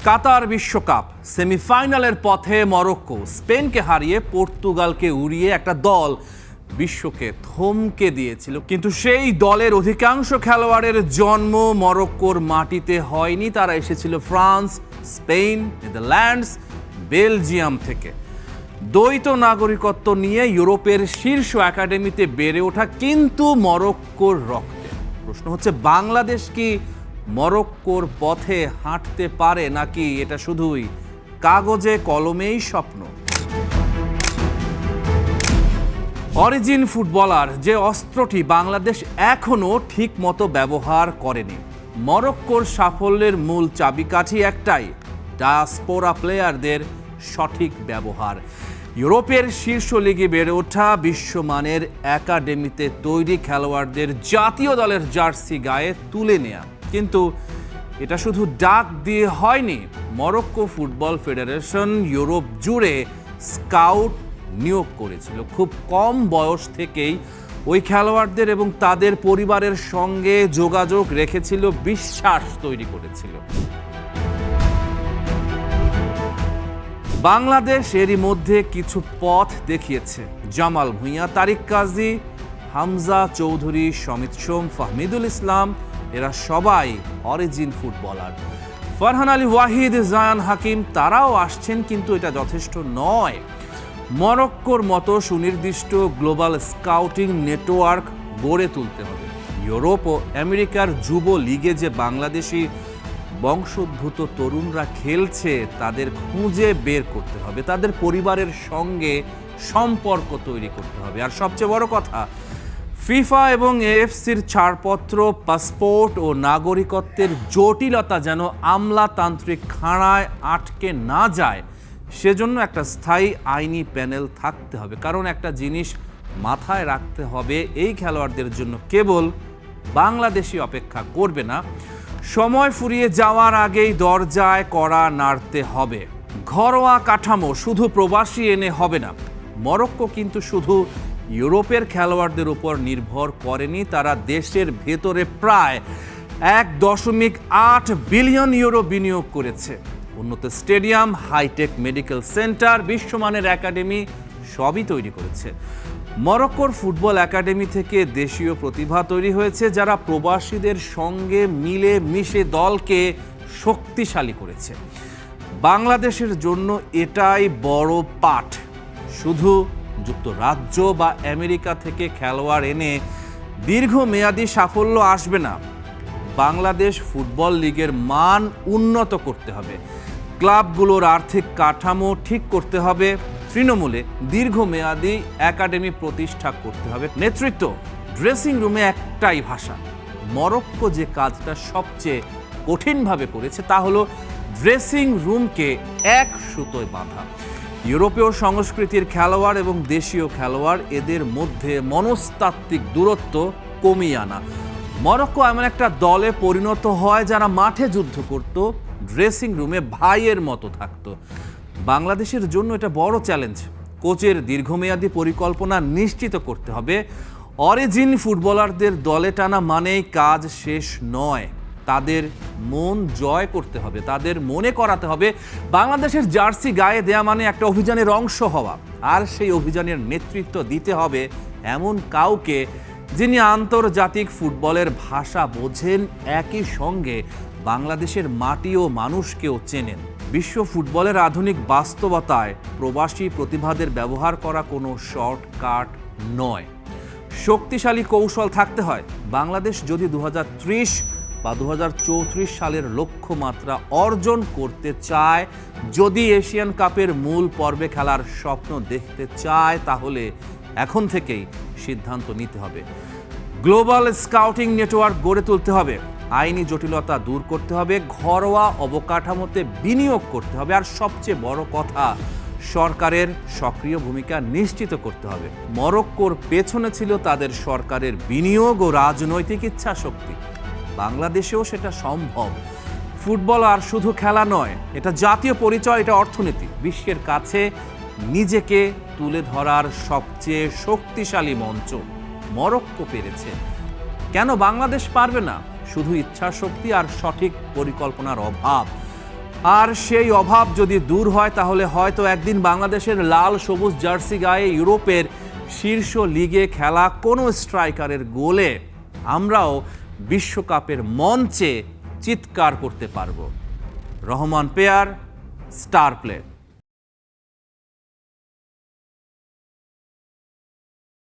কাতার বিশ্বকাপ সেমিফাইনালের পথে মরক্কো স্পেনকে হারিয়ে পর্তুগালকে উড়িয়ে একটা দল বিশ্বকে থমকে দিয়েছিল, কিন্তু সেই দলের অধিকাংশ খেলোয়াড়ের জন্ম মরক্কোর মাটিতে হয়নি। তারা এসেছিল ফ্রান্স, স্পেন, নেদারল্যান্ডস, বেলজিয়াম থেকে। দ্বৈত নাগরিকত্ব নিয়ে ইউরোপের শীর্ষ একাডেমিতে বেড়ে ওঠা কিন্তু মরক্কোর রক্তে। প্রশ্ন হচ্ছে, বাংলাদেশ কি মরক্কোর পথে হাঁটতে পারে, নাকি এটা শুধুই কাগজে কলমেই স্বপ্ন? অরিজিন ফুটবলার যে অস্ত্রটি বাংলাদেশ এখনো ঠিক মতো ব্যবহার করেনি। মরক্কোর সাফল্যের মূল চাবিকাঠি একটাই, ডায়াসপোরা প্লেয়ারদের সঠিক ব্যবহার। ইউরোপের শীর্ষ লিগে বেড়ে ওঠা বিশ্বমানের একাডেমিতে তৈরি খেলোয়াড়দের জাতীয় দলের জার্সি গায়ে তুলে নেয়া। কিন্তু এটা শুধু ডাক দিয়ে হয়নি। মরক্কো ফুটবল ফেডারেশন ইউরোপ জুড়ে স্কাউট নিয়োগ করেছিল। খুব কম বয়স থেকেই ওই খেলোয়াড়দের এবং তাদের পরিবারের সঙ্গে যোগাযোগ রেখেছিল, বিশ্বাস তৈরি করেছিল। বাংলাদেশ এরই মধ্যে কিছু পথ দেখিয়েছে। জামাল ভুঁইয়া, তারিক কাজী, হামজা চৌধুরী, সমিত সোম, ফাহমিদুল ইসলাম, এরা সবাই অরিজিন ফুটবলার। ফারহান আলী ওয়াহিদ, জায়ান হাকিম, তারাও আসছেন, কিন্তু এটা যথেষ্ট নয়। মরক্কোর মতো সুনির্দিষ্ট গ্লোবাল স্কাউটিং নেটওয়ার্ক গড়ে তুলতে হবে। ইউরোপ ও আমেরিকার যুব লিগে যে বাংলাদেশি বংশোদ্ভূত তরুণরা খেলছে, তাদের খুঁজে বের করতে হবে, তাদের পরিবারের সঙ্গে সম্পর্ক তৈরি করতে হবে। আর সবচেয়ে বড় কথা, ফিফা এবং এএফসির ছাড়পত্র, পাসপোর্ট ও নাগরিকত্বের জটিলতা যেন আমলাতান্ত্রিক খাঁড়ায় আটকে না যায়, সেজন্য একটা স্থায়ী আইনি প্যানেল থাকতে হবে। কারণ একটা জিনিস মাথায় রাখতে হবে, এই খেলোয়াড়দের জন্য কেবল বাংলাদেশই অপেক্ষা করবে না। সময় ফুরিয়ে যাওয়ার আগেই দরজায় কড়া নাড়তে হবে। ঘরোয়া কাঠামো শুধু প্রবাসী এনে হবে না। মরক্কো কিন্তু শুধু ইউরোপের খেলোয়াড়দের উপর নির্ভর করেনি, তারা দেশের ভেতরে প্রায় 1.8 বিলিয়ন ইউরো বিনিয়োগ করেছে। উন্নত স্টেডিয়াম, হাইটেক মেডিকেল সেন্টার, বিশ্বমানের একাডেমি সবই তৈরি করেছে। মরক্কোর ফুটবল একাডেমি থেকে দেশীয় প্রতিভা তৈরি হয়েছে, যারা প্রবাসীদের সঙ্গে মিলে মিশে দলকে শক্তিশালী করেছে। বাংলাদেশের জন্য এটাই বড় পাঠ। শুধু যুক্তরাজ্য বা আমেরিকা থেকে খেলোয়াড় এনে দীর্ঘমেয়াদী সাফল্য আসবে না। বাংলাদেশ ফুটবল লিগের মান উন্নত করতে হবে, ক্লাবগুলোর আর্থিক কাঠামো ঠিক করতে হবে, তৃণমূলে দীর্ঘমেয়াদী একাডেমি প্রতিষ্ঠা করতে হবে। নেতৃত্ব, ড্রেসিং রুমে একটাই ভাষা। মরক্কো যে কাজটা সবচেয়ে কঠিনভাবে করেছে, তা হলো ড্রেসিং রুমকে এক সুতোয় বাঁধা। ইউরোপীয় সংস্কৃতির খেলোয়াড় এবং দেশীয় খেলোয়াড়, এদের মধ্যে মনস্তাত্ত্বিক দূরত্ব কমিয়ে আনা। মরক্কো এমন একটা দলে পরিণত হয় যারা মাঠে যুদ্ধ করত, ড্রেসিং রুমে ভাইয়ের মতো থাকতো। বাংলাদেশের জন্য এটা বড় চ্যালেঞ্জ। কোচের দীর্ঘমেয়াদী পরিকল্পনা নিশ্চিত করতে হবে। অরিজিন ফুটবলারদের দলে টানা মানেই কাজ শেষ নয়। তাদের মন জয় করতে হবে, তাদের মনে করাতে হবে বাংলাদেশের জার্সি গায়ে দেয়া মানে একটা অভিযানের অংশ হওয়া। আর সেই অভিযানের নেতৃত্ব দিতে হবে এমন কাউকে যিনি আন্তর্জাতিক ফুটবলের ভাষা বোঝেন, একই সঙ্গে বাংলাদেশের মাটি ও মানুষকেও চেনেন। বিশ্ব ফুটবলের আধুনিক বাস্তবতায় প্রবাসী প্রতিভাদের ব্যবহার করা কোনো শর্টকাট নয়। শক্তিশালী কৌশল থাকতে হয়। বাংলাদেশ যদি 2030 বা 2034 সালের লক্ষ্যমাত্রা অর্জন করতে চায়, যদি এশিয়ান কাপের মূল পর্বে খেলার স্বপ্ন দেখতে চায়, তাহলে এখন থেকেই সিদ্ধান্ত নিতে হবে। গ্লোবাল স্কাউটিং নেটওয়ার্ক গড়ে তুলতে হবে, আইনি জটিলতা দূর করতে হবে, ঘরোয়া অবকাঠামোতে বিনিয়োগ করতে হবে, আর সবচেয়ে বড় কথা, সরকারের সক্রিয় ভূমিকা নিশ্চিত করতে হবে। মরক্কোর পেছনে ছিল তাদের সরকারের বিনিয়োগ ও রাজনৈতিক ইচ্ছা শক্তি। বাংলাদেশেও সেটা সম্ভব। ফুটবল আর শুধু খেলা নয়, এটা জাতীয় পরিচয়, এটা অর্থনীতি। বিশ্বের কাছে নিজেকে তুলে ধরার সবচেয়ে শক্তিশালী মঞ্চ। মরক্কো পেরেছে, কেন বাংলাদেশ পারবে না? শুধু ইচ্ছা শক্তি আর সঠিক পরিকল্পনার অভাব। আর সেই অভাব যদি দূর হয় তাহলে হয়তো একদিন বাংলাদেশের লাল সবুজ জার্সি গায়ে ইউরোপের শীর্ষ লিগে খেলা কোনো স্ট্রাইকারের গোলে আমরাও বিশ্বকাপের মঞ্চে চিৎকার করতে পারবো। Rahman pair, star play.